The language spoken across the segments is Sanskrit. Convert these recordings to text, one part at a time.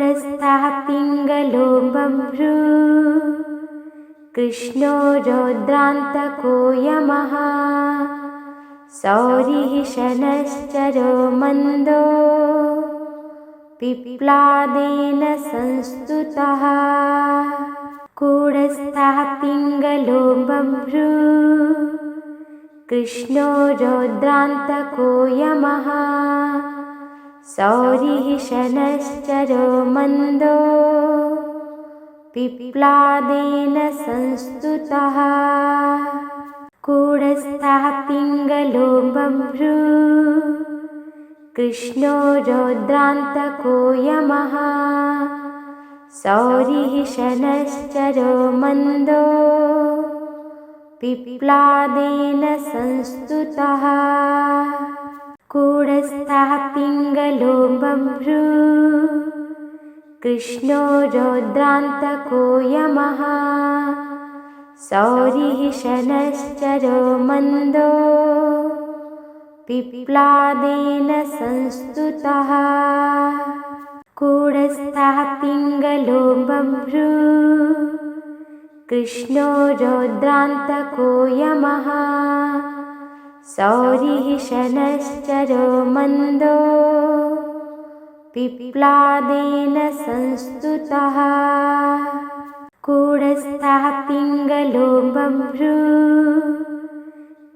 कूटस्थः पिङ्गलो बभ्रू कृष्णो रौद्रान्तको यमः सौरिः शनश्चरो मन्दो पिप्लादेन संस्तुतः कूटस्थः पिङ्गलो बभ्रू कृष्णो रौद्रान्तको यमः सौरिः शनश्चरो मन्दो पिप्लादेन संस्तुतः कूटस्थः पिङ्गलो बभ्रू कृष्णो रौद्रान्तको यमः सौरिः शनश्चरो मन्दो पिप्लादेन संस्तुतः कूटस्थः पिङ्गलो बभ्रू कृष्णो रौद्रान्तको यमः सौरिः शनश्चरो मन्दो पिप्लादेन संस्तुतः कूटस्थः पिङ्गलो बभ्रू कृष्णो रौद्रान्तको यमः सौरिः शनश्चरो मन्दो पिप्लादेन संस्तुतः कूटस्थः पिङ्गलो बभ्रू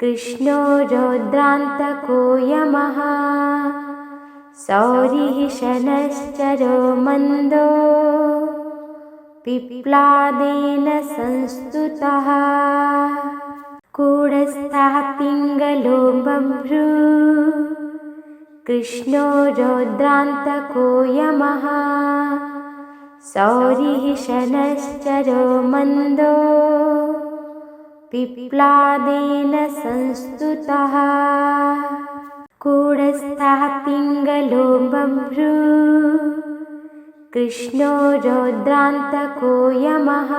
कृष्णो रौद्रान्तको यमः सौरिः शनश्चरो मन्दो पिप्लादेन संस्तुतः कूटस्थः पिङ्गलो बभ्रू कृष्णो रौद्रान्तको यमः सौरिः शनश्चरो मन्दो पिप्लादेन संस्तुतः कूटस्थः पिङ्गलो बभ्रू कृष्णो रौद्रान्तको यमः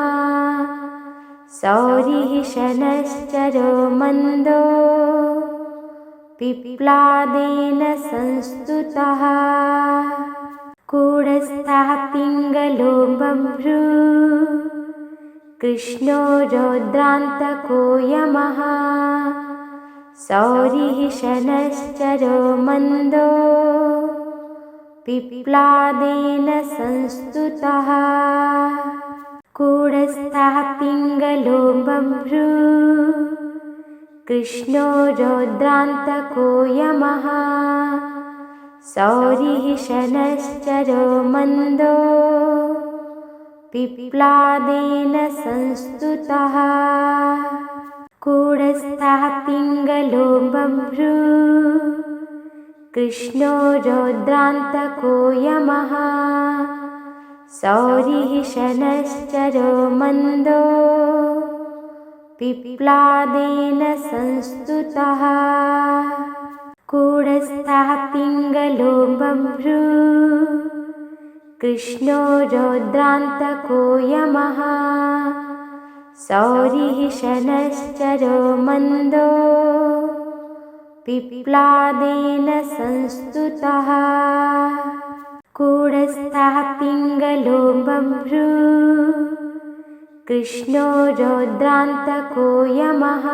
सौरिः शनश्चरो मन्दो पिप्लादेन संस्तुतः कूटस्थः पिङ्गलो बभ्रू कृष्णो रौद्रान्तको यमः सौरिः शनश्चरो मन्दो पिप्लादेन संस्तुतः कूटस्थः पिङ्गलो बभ्रू कृष्णो रौद्रान्तको यमः सौरिः शनश्चरो मन्दो पिप्लादेन संस्तुतः कूटस्थः पिङ्गलो बभ्रू कृष्णो रौद्रान्तको यमः सौरिः शनश्चरो मन्दो पिप्लादेन संस्तुतः कूटस्थः पिङ्गलो बभ्रू कृष्णो रौद्रान्तको यमः सौरिः शनश्चरो मन्दो पिप्लादेन संस्तुतः कूटस्थः पिङ्गलो बभ्रू कृष्णो रौद्रान्तको यमः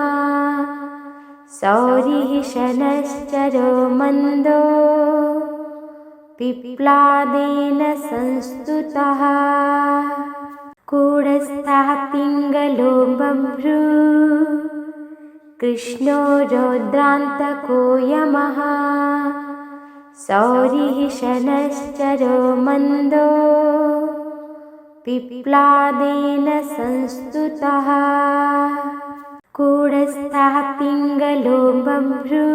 सौरिः शनश्चरो मन्दो पिप्लादेन संस्तुतः कूटस्थः पिङ्गलो बभ्रू कृष्णो रौद्रान्तको यमः सौरिः शनश्चरो मन्दो पिप्लादेन संस्तुतः कूटस्थः पिङ्गलो बभ्रू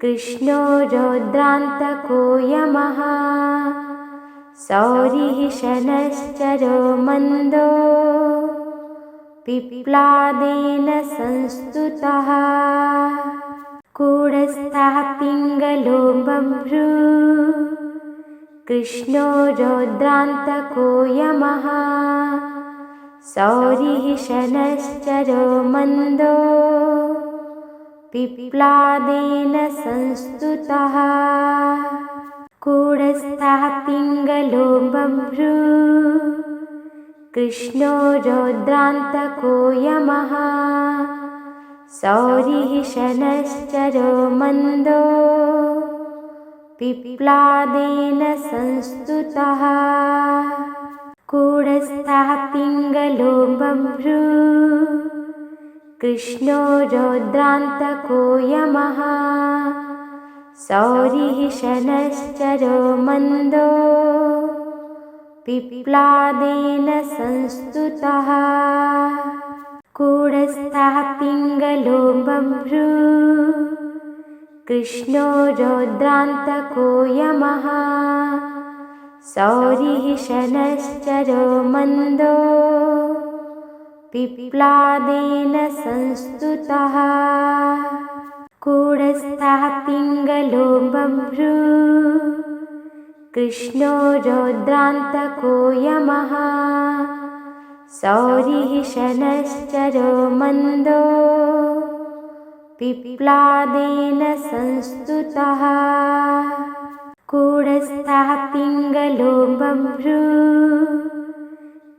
कृष्णो रौद्रान्तको यमः सौरिः शनश्चरो मन्दो पिप्लादेन संस्तुतः कूटस्थः पिङ्गलो बभ्रू कृष्णो रौद्रान्तको यमः सौरिः शनश्चरो मन्दो पिप्लादेन संस्तुतः कूटस्थः पिङ्गलो बभ्रू कृष्णो रौद्रान्तको यमः सौरिः शनश्चरो मन्दो पिप्लादेन संस्तुतः कूटस्थः पिङ्गलो बभ्रू कृष्णो रौद्रान्तको यमः सौरिः शनश्चरो मन्दो पिप्लादेन संस्तुतः कूटस्थः पिङ्गलो बभ्रू कृष्णो रौद्रान्तको यमः सौरिः शनश्चरो मन्दो पिप्लादेन संस्तुतः कूटस्थः पिङ्गलो बभ्रू कृष्णो रौद्रान्तको यमः सौरिः शनश्चरो मन्दो पिप्लादेन संस्तुतः कूटस्थः पिङ्गलो बभ्रू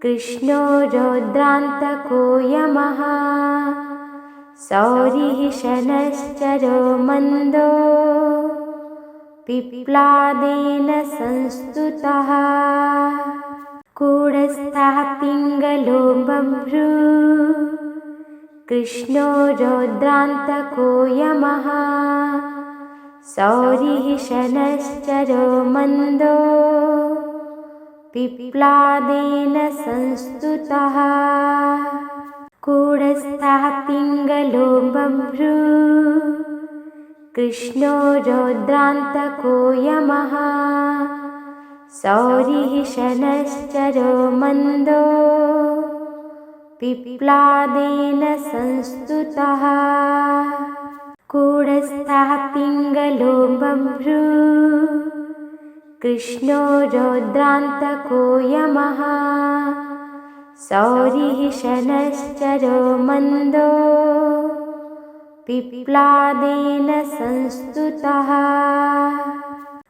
कृष्णो रौद्रान्तको यमः सौरिः शनश्चरो मन्दो पिप्लादेन संस्तुतः कूटस्थः पिङ्गलो बभ्रू कृष्णो रौद्रान्तको यमः सौरिः शनश्चरो मन्दो पिप्लादेन संस्तुतः कूटस्थः पिङ्गलो बभ्रू कृष्णो रौद्रान्तको यमः सौरिः शनश्चरो मन्दो पिप्लादेन संस्तुतः कूटस्थः पिङ्गलो बभ्रू कृष्णो रौद्रान्तको यमः सौरिः शनश्चरो मन्दो पिप्लादेन संस्तुतः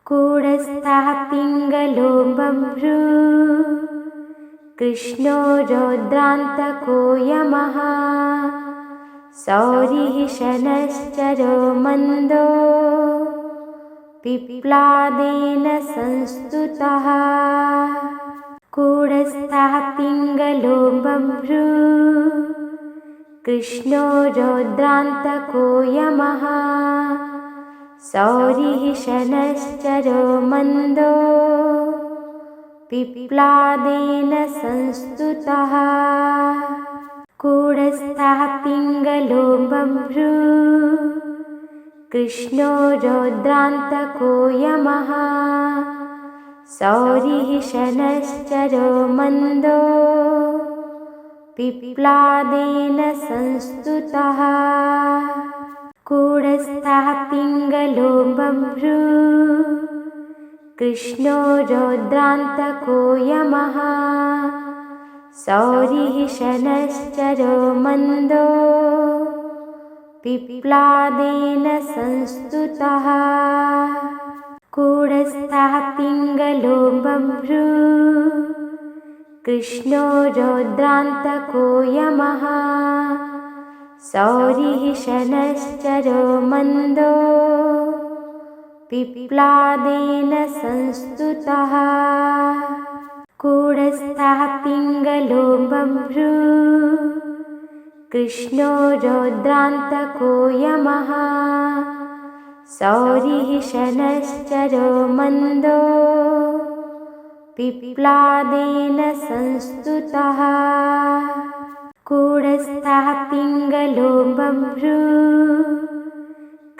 कूटस्थः पिङ्गलो बभ्रू कृष्णो रौद्रान्तको यमः सौरिः शनश्चरो मन्दो पिप्लादेन संस्तुतः कूटस्थः पिङ्गलो बभ्रू कृष्णो रौद्रान्तको यमः सौरिः शनश्चरो मन्दो पिप्लादेन संस्तुतः कूटस्थः पिङ्गलो बभ्रू कृष्णो रौद्रान्तको यमः सौरिः शनश्चरो मन्दो पिप्लादेन संस्तुतः कूटस्थः पिङ्गलो बभ्रू कृष्णो रौद्रान्तको यमः सौरिः शनश्चरो मन्दो पिप्लादेन संस्तुतः कूटस्थः पिङ्गलो बभ्रू कृष्णो रौद्रान्तको यमः सौरिः शनश्चरो मन्दो पिप्लादेन संस्तुतः कूटस्थः पिङ्गलो बभ्रू कृष्णो रौद्रान्तको यमः सौरिः शनश्चरो मन्दो पिप्लादेन संस्तुतः कूटस्थः पिङ्गलो बभ्रू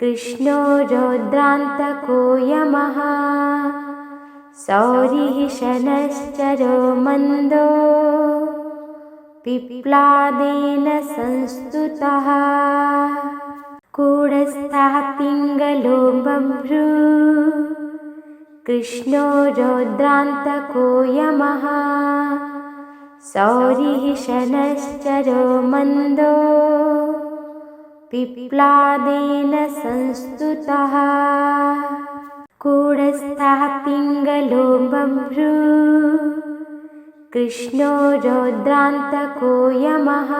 कृष्णो रौद्रान्तको यमः सौरिः शनश्चरो मन्दो पिप्लादेन संस्तुतः कूटस्थः पिङ्गलो बभ्रू कृष्णो रौद्रान्तको यमः सौरिः शनश्चरो मन्दो पिप्लादेन संस्तुतः कूटस्थः पिङ्गलो बभ्रू कृष्णो रौद्रान्तको यमः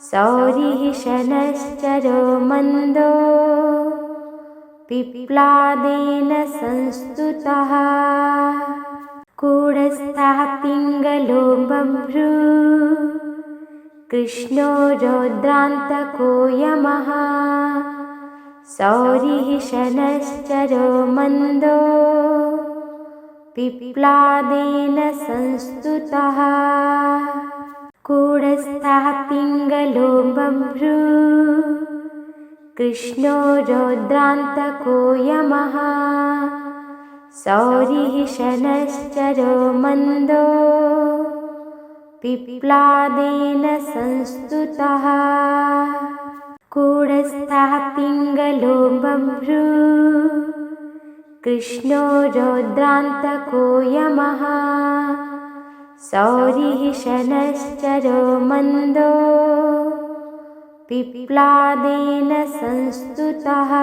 सौरिः शनश्चरो मन्दो पिप्लादेन संस्तुतः कूटस्थः पिङ्गलो बभ्रू कृष्णो रौद्रान्तको यमः सौरिः शनश्चरो मन्दो पिप्लादेन संस्तुतः कूटस्थः पिङ्गलो बभ्रू कृष्णो रौद्रान्तको यमः सौरिः शनश्चरो मन्दो पिप्लादेन संस्तुतः कूटस्थः पिङ्गलो बभ्रू कृष्णो रौद्रान्तको यमः सौरिः शनश्चरो मन्दो पिप्लादेन संस्तुतः।